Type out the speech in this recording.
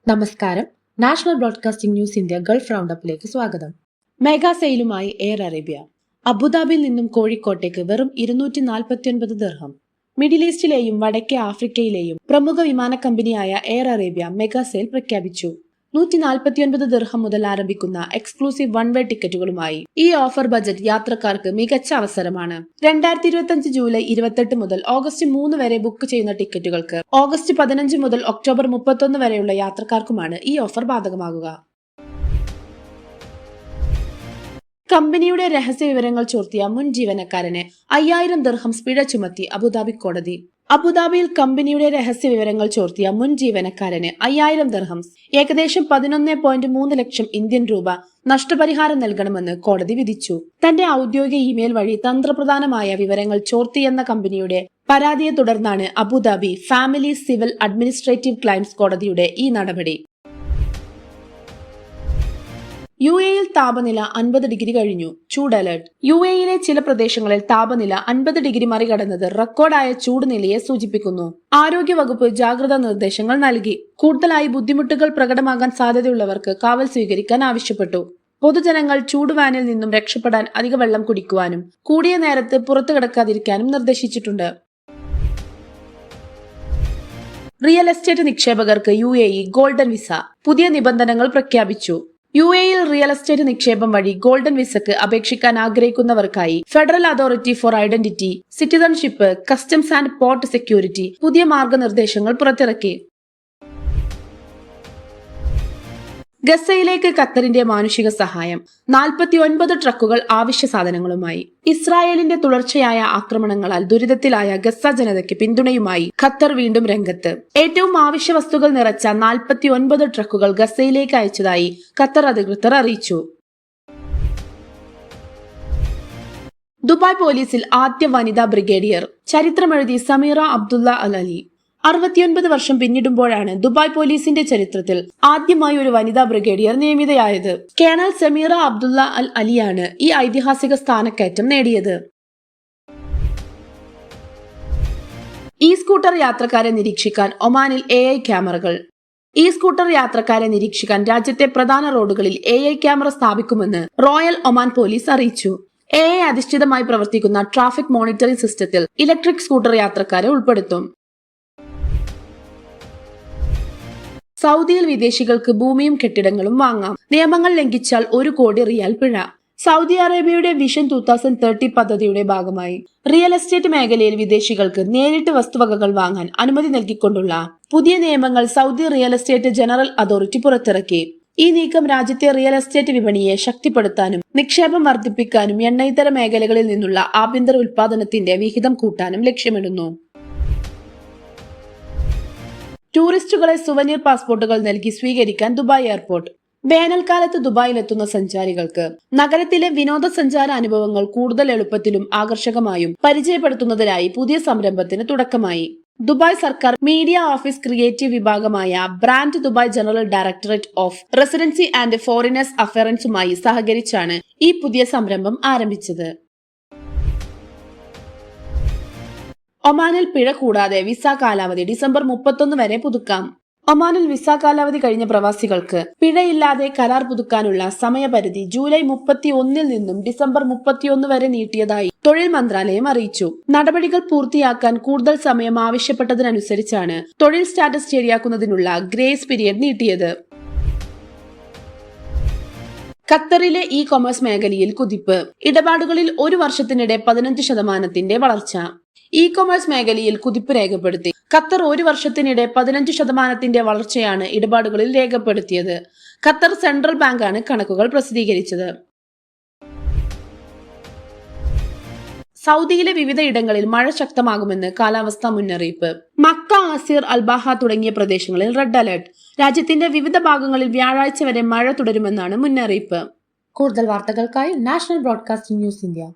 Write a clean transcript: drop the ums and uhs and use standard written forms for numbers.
നമസ്കാരം. National broadcasting news India gulf റൗണ്ടപ്പിലേക്ക് സ്വാഗതം. മെഗാ സെയിലുമായി എയർ അറേബ്യ. അബുദാബിയിൽ നിന്നും കോഴിക്കോട്ടേക്ക് വെറും 249 ദിർഹം. മിഡിൽ ഈസ്റ്റിലെയും വടക്കേ ആഫ്രിക്കയിലെയും പ്രമുഖ വിമാന കമ്പനിയായ എയർ അറേബ്യ മെഗാ സെയിൽ പ്രഖ്യാപിച്ചു. 149 ദിർഹം മുതൽ ആരംഭിക്കുന്ന എക്സ്ക്ലൂസീവ് വൺ വേ ടിക്കറ്റുകളുമായി ഈ ഓഫർ ബജറ്റ് യാത്രക്കാർക്ക് മികച്ച അവസരമാണ്. 2025 ജൂലൈ 28 മുതൽ ഓഗസ്റ്റ് 3 വരെ ബുക്ക് ചെയ്യുന്ന ടിക്കറ്റുകൾക്ക് ഓഗസ്റ്റ് 15 മുതൽ ഒക്ടോബർ 31 വരെയുള്ള യാത്രക്കാർക്കുമാണ് ഈ ഓഫർ ബാധകമാകുക. കമ്പനിയുടെ രഹസ്യ വിവരങ്ങൾ ചോർത്തിയ മുൻ ജീവനക്കാരന് 5000 ദിർഹംസ് പിഴ ചുമത്തി അബുദാബി കോടതി. അബുദാബിയിൽ കമ്പനിയുടെ രഹസ്യ വിവരങ്ങൾ ചോർത്തിയ മുൻ ജീവനക്കാരന് 5000 ദിർഹംസ്, ഏകദേശം 11.3 ലക്ഷം ഇന്ത്യൻ രൂപ നഷ്ടപരിഹാരം നൽകണമെന്ന് കോടതി വിധിച്ചു. തന്റെ ഔദ്യോഗിക ഇമെയിൽ വഴി തന്ത്രപ്രധാനമായ വിവരങ്ങൾ ചോർത്തിയെന്ന കമ്പനിയുടെ പരാതിയെ തുടർന്നാണ് Abu Dhabi family civil administrative climbs കോടതിയുടെ ഈ നടപടി. UAEയിൽ താപനില 50 ഡിഗ്രി കഴിഞ്ഞു. ചൂട് അലർട്ട്. UAEയിലെ ചില പ്രദേശങ്ങളിൽ താപനില 50 ഡിഗ്രി മറികടന്നത് റെക്കോർഡായ ചൂട് നിലയെ സൂചിപ്പിക്കുന്നു. ആരോഗ്യവകുപ്പ് ജാഗ്രതാ നിർദ്ദേശങ്ങൾ നൽകി. കൂടുതലായി ബുദ്ധിമുട്ടുകൾ പ്രകടമാകാൻ സാധ്യതയുള്ളവർക്ക് കാവൽ സ്വീകരിക്കാൻ ആവശ്യപ്പെട്ടു. പൊതുജനങ്ങൾ ചൂടുവാനിൽ നിന്നും രക്ഷപ്പെടാൻ അധിക വെള്ളം കുടിക്കുവാനും കൂടിയ നേരത്ത് പുറത്തു കിടക്കാതിരിക്കാനും നിർദ്ദേശിച്ചിട്ടുണ്ട്. റിയൽ എസ്റ്റേറ്റ് നിക്ഷേപകർക്ക് UAE ഗോൾഡൻ വിസ. പുതിയ നിബന്ധനകൾ പ്രഖ്യാപിച്ചു. UAEയിൽ റിയൽ എസ്റ്റേറ്റ് നിക്ഷേപം വഴി ഗോൾഡൻ വിസക്ക് അപേക്ഷിക്കാൻ ആഗ്രഹിക്കുന്നവർക്കായി federal authority for identity, citizenship, customs and port security പുതിയ മാർഗനിർദ്ദേശങ്ങൾ പുറത്തിറക്കി. ഗസയിലേക്ക് ഖത്തറിന്റെ മാനുഷിക സഹായം. 49 ട്രക്കുകൾ അവശ്യ സാധനങ്ങളുമായി. ഇസ്രായേലിന്റെ തുടർച്ചയായ ആക്രമണങ്ങളാൽ ദുരിതത്തിലായ ഗസ ജനതയ്ക്ക് പിന്തുണയുമായി ഖത്തർ വീണ്ടും രംഗത്ത്. ഏറ്റവും ആവശ്യ വസ്തുക്കൾ നിറച്ച 49 ട്രക്കുകൾ ഗസയിലേക്ക് അയച്ചതായി ഖത്തർ അധികൃതർ അറിയിച്ചു. ദുബായ് പോലീസിൽ ആദ്യ വനിതാ ബ്രിഗേഡിയർ. ചരിത്രമെഴുതി സമീറ അബ്ദുള്ള അൽ അലി. 69 വർഷം പിന്നിടുമ്പോഴാണ് ദുബായ് പോലീസിന്റെ ചരിത്രത്തിൽ ആദ്യമായി ഒരു വനിതാ ബ്രിഗേഡിയർ നിയമിതയായത്. കേണൽ സമീറ അബ്ദുള്ള അൽ അലിയാണ് ഈ ഐതിഹാസിക സ്ഥാനക്കയറ്റം നേടിയത്. ഇ സ്കൂട്ടർ യാത്രക്കാരെ നിരീക്ഷിക്കാൻ ഒമാനിൽ AI ക്യാമറകൾ. ഇ സ്കൂട്ടർ യാത്രക്കാരെ നിരീക്ഷിക്കാൻ രാജ്യത്തെ പ്രധാന റോഡുകളിൽ AI ക്യാമറ സ്ഥാപിക്കുമെന്ന് റോയൽ ഒമാൻ പോലീസ് അറിയിച്ചു. AI അധിഷ്ഠിതമായി പ്രവർത്തിക്കുന്ന ട്രാഫിക് മോണിറ്ററിംഗ് സിസ്റ്റത്തിൽ ഇലക്ട്രിക് സ്കൂട്ടർ യാത്രക്കാരെ ഉൾപ്പെടുത്തും. സൗദിയിൽ വിദേശികൾക്ക് ഭൂമിയും കെട്ടിടങ്ങളും വാങ്ങാം. നിയമങ്ങൾ ലംഘിച്ചാൽ 1 കോടി റിയാൽ പിഴ. സൗദി അറേബ്യയുടെ വിഷൻ 2030 പദ്ധതിയുടെ ഭാഗമായി റിയൽ എസ്റ്റേറ്റ് മേഖലയിൽ വിദേശികൾക്ക് നേരിട്ട് വസ്തുവകകൾ വാങ്ങാൻ അനുമതി നൽകിക്കൊണ്ടുള്ള പുതിയ നിയമങ്ങൾ Saudi real estate general authority പുറത്തിറക്കി. ഈ നീക്കം രാജ്യത്തെ റിയൽ എസ്റ്റേറ്റ് വിപണിയെ ശക്തിപ്പെടുത്താനും നിക്ഷേപം വർദ്ധിപ്പിക്കാനും എണ്ണയിതര മേഖലകളിൽ നിന്നുള്ള ആഭ്യന്തര ഉൽപാദനത്തിന്റെ വിഹിതം കൂട്ടാനും ലക്ഷ്യമിടുന്നു. ടൂറിസ്റ്റുകളെ സുവനീർ പാസ്പോർട്ടുകൾ നൽകി സ്വീകരിക്കാൻ ദുബായ് എയർപോർട്ട്. വേനൽക്കാലത്ത് ദുബായിലെത്തുന്ന സഞ്ചാരികൾക്ക് നഗരത്തിലെ വിനോദസഞ്ചാര അനുഭവങ്ങൾ കൂടുതൽ എളുപ്പത്തിലും ആകർഷകമായും പരിചയപ്പെടുത്തുന്നതിനായി പുതിയ സംരംഭത്തിന് തുടക്കമായി. ദുബായ് സർക്കാർ മീഡിയ ഓഫീസ് ക്രിയേറ്റീവ് വിഭാഗമായ brand Dubai general directorate of residency and foreigners അഫയറൻസുമായി സഹകരിച്ചാണ് ഈ പുതിയ സംരംഭം ആരംഭിച്ചത്. ഒമാനിൽ പിഴ കൂടാതെ വിസ കാലാവധി ഡിസംബർ 31 വരെ പുതുക്കാം. ഒമാനിൽ വിസ കാലാവധി കഴിഞ്ഞ പ്രവാസികൾക്ക് പിഴയില്ലാതെ കരാർ പുതുക്കാനുള്ള സമയപരിധി ജൂലൈ 31 നിന്നും ഡിസംബർ 31 വരെ നീട്ടിയതായി തൊഴിൽ മന്ത്രാലയം അറിയിച്ചു. നടപടികൾ പൂർത്തിയാക്കാൻ കൂടുതൽ സമയം ആവശ്യപ്പെട്ടതിനനുസരിച്ചാണ് തൊഴിൽ സ്റ്റാറ്റസ് ശരിയാക്കുന്നതിനുള്ള ഗ്രേസ് പീരിയഡ് നീട്ടിയത്. ഖത്തറിലെ ഇ കൊമേഴ്സ് മേഖലയിൽ കുതിപ്പ്. ഇടപാടുകളിൽ 1 വർഷത്തിനിടെ 15% വളർച്ച. ഇ കൊമേഴ്സ് മേഖലയിൽ കുതിപ്പ് രേഖപ്പെടുത്തി. ഖത്തർ 1 വർഷത്തിനിടെ 15% വളർച്ചയാണ് ഇടപാടുകളിൽ രേഖപ്പെടുത്തിയത്. ഖത്തർ സെൻട്രൽ ബാങ്കാണ് കണക്കുകൾ പ്രസിദ്ധീകരിച്ചത്. സൗദിയിലെ വിവിധ ഇടങ്ങളിൽ മഴ ശക്തമാകുമെന്ന് കാലാവസ്ഥാ മുന്നറിയിപ്പ്. മക്ക, അസീർ, അൽബാഹ തുടങ്ങിയ പ്രദേശങ്ങളിൽ റെഡ് അലർട്ട്. രാജ്യത്തിന്റെ വിവിധ ഭാഗങ്ങളിൽ വ്യാഴാഴ്ച വരെ മഴ തുടരുമെന്നാണ് മുന്നറിയിപ്പ്. കൂടുതൽ വാർത്തകൾക്കായി നാഷണൽ ബ്രോഡ്കാസ്റ്റിംഗ് ന്യൂസ് ഇന്ത്യ